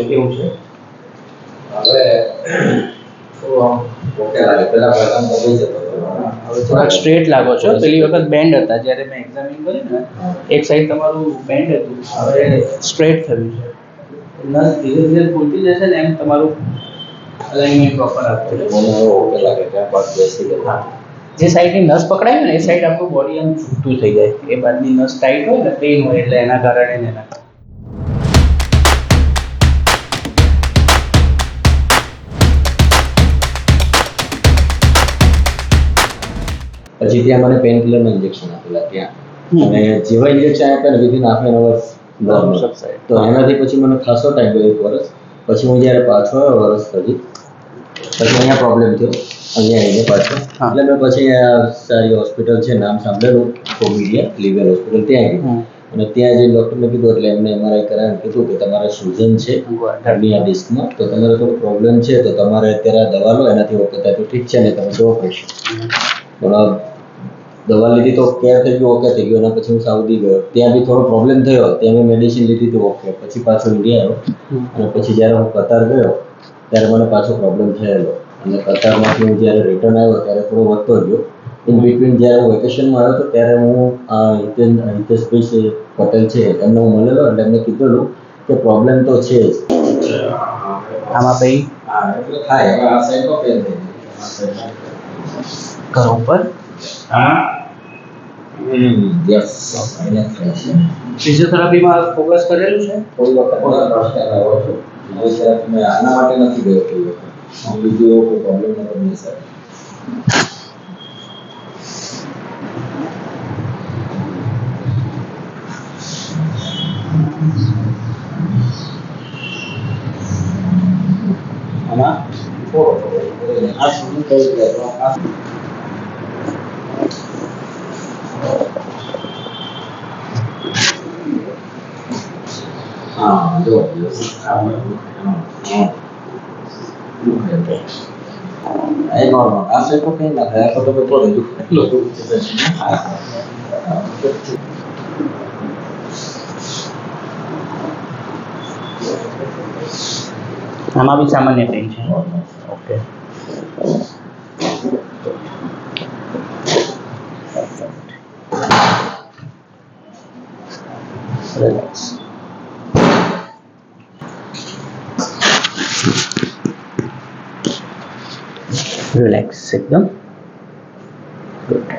કેવું છે હવે ઓકે લાગે પેલા પ્રથમ તો થઈ જતો હવે થોડાક સ્ટ્રેટ લાગો છો. પેલી વખત બેન્ડ હતા જ્યારે મેં એક્ઝામિન કરી ને એક સાઈડ તમારું બેન્ડ હતું, હવે સ્ટ્રેટ થયું છે. નસ ધીરે ધીરે ખુલતી જશે ને એમ તમારું અલાઇનમેન્ટ પ્રોપર આપો છો. મને ઓકે લાગે ત્યાં પાસ બેસી ગયો. જે સાઈડની નસ પકડાય ને એ સાઈડ આપણું બોડી આમ છૂટું થઈ જાય. એ બાજુની નસ ટાઈટ હોય ને પેઇન હોય એટલે એના કારણે ને એના કારણે. પછી ત્યાં મને પેઇન કિલરનું ઇન્જેક્શન આપેલા ત્યાં, અને જેવા ઇન્જેક્શન આપ્યા ને within half an hour normal. તો એનાથી પછી મને ખાસો ટાઈમ ગયો, 1 વર્ષ. પછી હું જ્યારે પાછો આવ્યો વર્ષ પછી અહીંયા પ્રોબ્લેમ થયો, અહીંયા આવીને પાછો. એટલે મેં પછી સારી હોસ્પિટલ છે, નામ સાંભળેલું, 𝐵𝑜𝑝𝑎𝑙 લીવર હોસ્પિટલ, ત્યાં ગયું. અને ત્યાં જઈને ડૉક્ટરને કીધું એટલે એમને MRI કરાવીને કીધું કે તમારે સૂજન છે હર્નિયા ડિસ્કમાં, તો તમારે થોડો પ્રોબ્લેમ છે, તો તમારે અત્યારે દવા લો, એનાથી ઓકે થાય તો ઠીક છે, ને તમે ઓપરેશન. પણ દવા લીધી તો કેર થઈ ગયું, ઓકે થઈ ગયું. અને પછી હું સાઉદી ગયો, ત્યાં બી થોડો પ્રોબ્લેમ થયો, ત્યાં મેં મેડિસિન લીધી તો ઓકે. પછી પાછો ઇન્ડિયા આવ્યો, અને પછી જ્યારે હું કતાર ગયો ત્યારે મને પાછો પ્રોબ્લેમ થયેલો. અને કતારમાંથી હું જ્યારે રિટર્ન આવ્યો ત્યારે થોડો વધતો ગયો. ઇન બિટવીન જ્યારે હું વેકેશનમાં આવ્યો હતો ત્યારે હું હિતેશભાઈ પટેલ છે એમને હું મળેલો, એટલે એમને કીધેલું કે પ્રોબ્લેમ તો છે જ. આમાં ભાઈ એટલે થાય, હવે આ સાઈડમાં પેન થઈ જાય ઘર ઉપર. યસ, અહીંયા થાય છે. ફિઝિયોથેરાપીમાં ફોકસ કરેલું છે કોઈ વખત આવ્યો છું. ફિઝિયોથેરાપી મેં આના માટે નથી ગયો કોઈ વખત, બીજું એવો કોઈ પ્રોબ્લેમ નતો નહીં સર. આમાં આ શું કહ્યું હા જો એ નોર્મલ. આ સાઈડ તો કંઈ ના થાય, આ તો બધું દુઃખ. આમાં બી સામાન્ય પેઇન છે. Okay, relax. રિલેક્સ એકદમ. ગુડ.